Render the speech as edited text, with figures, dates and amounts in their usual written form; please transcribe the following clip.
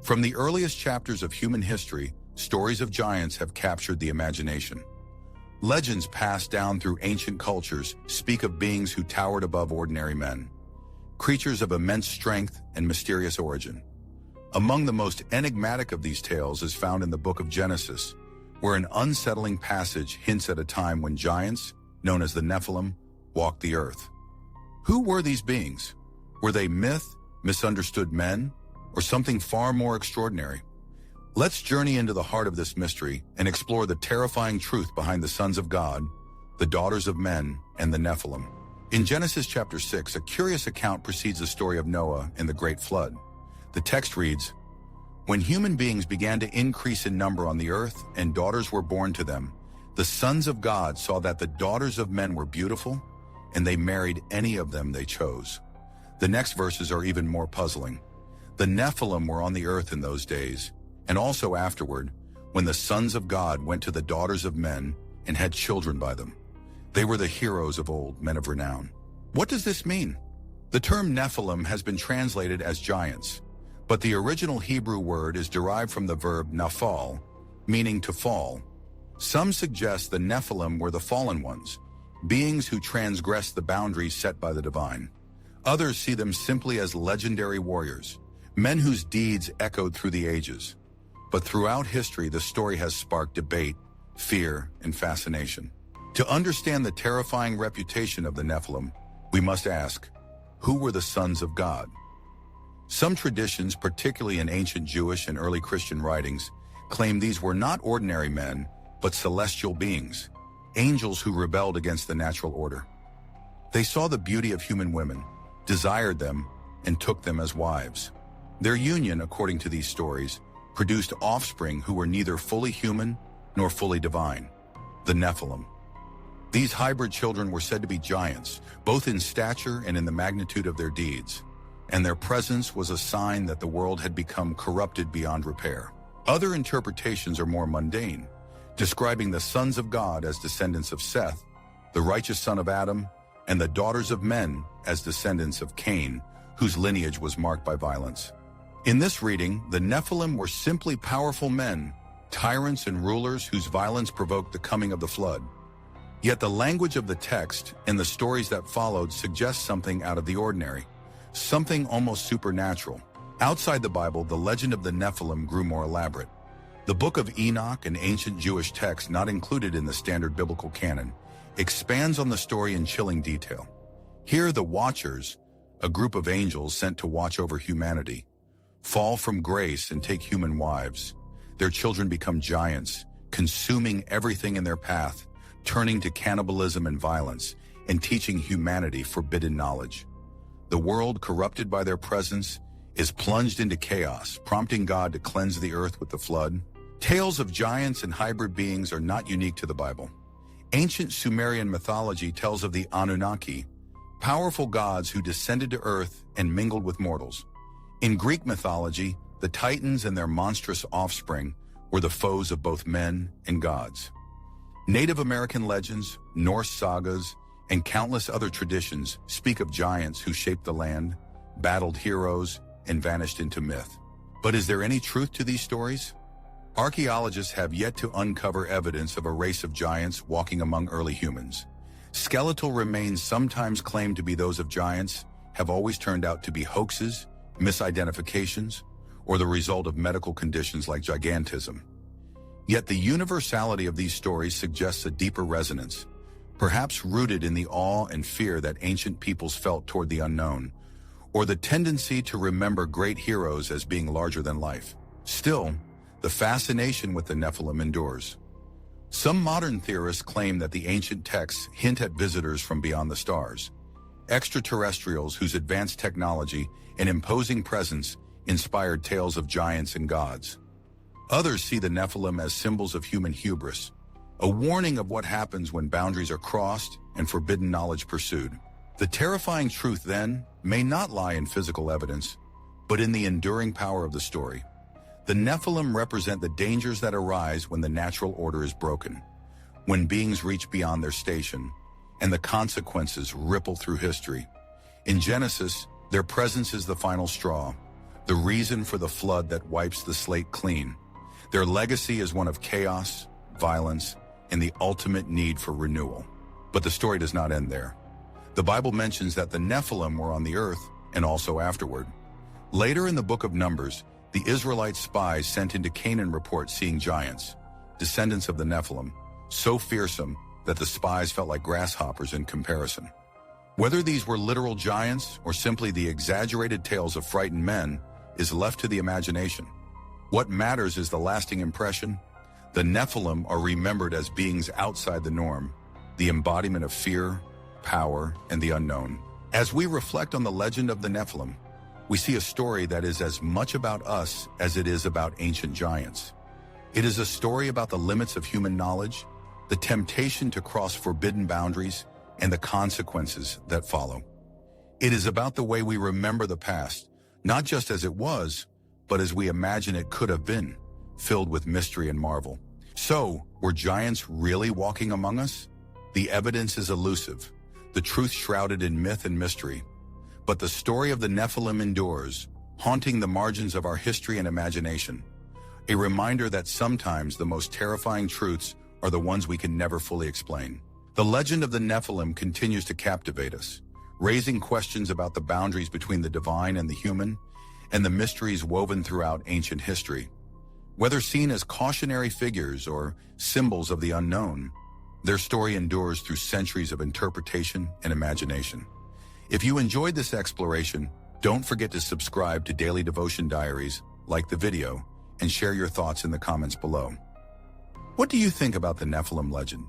From the earliest chapters of human history, stories of giants have captured the imagination. Legends passed down through ancient cultures speak of beings who towered above ordinary men, creatures of immense strength and mysterious origin. Among the most enigmatic of these tales is found in the book of Genesis, where an unsettling passage hints at a time when giants, known as the Nephilim, walked the earth. Who were these beings? Were they myth, misunderstood men, or something far more extraordinary? Let's journey into the heart of this mystery and explore the terrifying truth behind the sons of God, the daughters of men, and the Nephilim. In Genesis chapter 6, a curious account precedes the story of Noah and the great flood. The text reads, "When human beings began to increase in number on the earth and daughters were born to them, the sons of God saw that the daughters of men were beautiful, and they married any of them they chose." The next verses are even more puzzling. The Nephilim were on the earth in those days, and also afterward, when the sons of God went to the daughters of men and had children by them. They were the heroes of old, men of renown. What does this mean? The term Nephilim has been translated as giants, but the original Hebrew word is derived from the verb naphal, meaning to fall. Some suggest the Nephilim were the fallen ones, beings who transgressed the boundaries set by the divine. Others see them simply as legendary warriors, men whose deeds echoed through the ages. But throughout history, the story has sparked debate, fear, and fascination. To understand the terrifying reputation of the Nephilim, we must ask, who were the sons of God? Some traditions, particularly in ancient Jewish and early Christian writings, claim these were not ordinary men, but celestial beings, angels who rebelled against the natural order. They saw the beauty of human women, desired them, and took them as wives. Their union, according to these stories, produced offspring who were neither fully human nor fully divine, the Nephilim. These hybrid children were said to be giants, both in stature and in the magnitude of their deeds, and their presence was a sign that the world had become corrupted beyond repair. Other interpretations are more mundane, describing the sons of God as descendants of Seth, the righteous son of Adam, and the daughters of men as descendants of Cain, whose lineage was marked by violence. In this reading, the Nephilim were simply powerful men, tyrants and rulers whose violence provoked the coming of the flood. Yet the language of the text and the stories that followed suggest something out of the ordinary, something almost supernatural. Outside the Bible, the legend of the Nephilim grew more elaborate. The Book of Enoch, an ancient Jewish text not included in the standard biblical canon, expands on the story in chilling detail. Here, the Watchers, a group of angels sent to watch over humanity, fall from grace and take human wives. Their children become giants, consuming everything in their path, turning to cannibalism and violence, and teaching humanity forbidden knowledge. The world, corrupted by their presence, is plunged into chaos, prompting God to cleanse the earth with the flood. Tales of giants and hybrid beings are not unique to the Bible. Ancient Sumerian mythology tells of the Anunnaki, powerful gods who descended to earth and mingled with mortals. In Greek mythology, the Titans and their monstrous offspring were the foes of both men and gods. Native American legends, Norse sagas, and countless other traditions speak of giants who shaped the land, battled heroes, and vanished into myth. But is there any truth to these stories? Archaeologists have yet to uncover evidence of a race of giants walking among early humans. Skeletal remains sometimes claimed to be those of giants have always turned out to be hoaxes, misidentifications, or the result of medical conditions like gigantism. Yet the universality of these stories suggests a deeper resonance, perhaps rooted in the awe and fear that ancient peoples felt toward the unknown, or the tendency to remember great heroes as being larger than life. Still, the fascination with the Nephilim endures. Some modern theorists claim that the ancient texts hint at visitors from beyond the stars, extraterrestrials whose advanced technology and imposing presence inspired tales of giants and gods. Others see the Nephilim as symbols of human hubris, a warning of what happens when boundaries are crossed and forbidden knowledge pursued. The terrifying truth, then, may not lie in physical evidence, but in the enduring power of the story. The Nephilim represent the dangers that arise when the natural order is broken, when beings reach beyond their station, and the consequences ripple through history. In Genesis, their presence is the final straw, the reason for the flood that wipes the slate clean. Their legacy is one of chaos, violence, and the ultimate need for renewal. But the story does not end there. The Bible mentions that the Nephilim were on the earth and also afterward. Later in the book of Numbers, the Israelite spies sent into Canaan report seeing giants, descendants of the Nephilim, so fearsome that the spies felt like grasshoppers in comparison. Whether these were literal giants or simply the exaggerated tales of frightened men is left to the imagination. What matters is the lasting impression. The Nephilim are remembered as beings outside the norm, the embodiment of fear, power, and the unknown. As we reflect on the legend of the Nephilim, we see a story that is as much about us as it is about ancient giants. It is a story about the limits of human knowledge, the temptation to cross forbidden boundaries, and the consequences that follow. It is about the way we remember the past, not just as it was, but as we imagine it could have been, filled with mystery and marvel. So, were giants really walking among us? The evidence is elusive, the truth shrouded in myth and mystery. But the story of the Nephilim endures, haunting the margins of our history and imagination. A reminder that sometimes the most terrifying truths are the ones we can never fully explain. The legend of the Nephilim continues to captivate us, raising questions about the boundaries between the divine and the human, and the mysteries woven throughout ancient history. Whether seen as cautionary figures or symbols of the unknown, their story endures through centuries of interpretation and imagination. If you enjoyed this exploration, don't forget to subscribe to Daily Devotion Diaries, like the video, and share your thoughts in the comments below. What do you think about the Nephilim legend?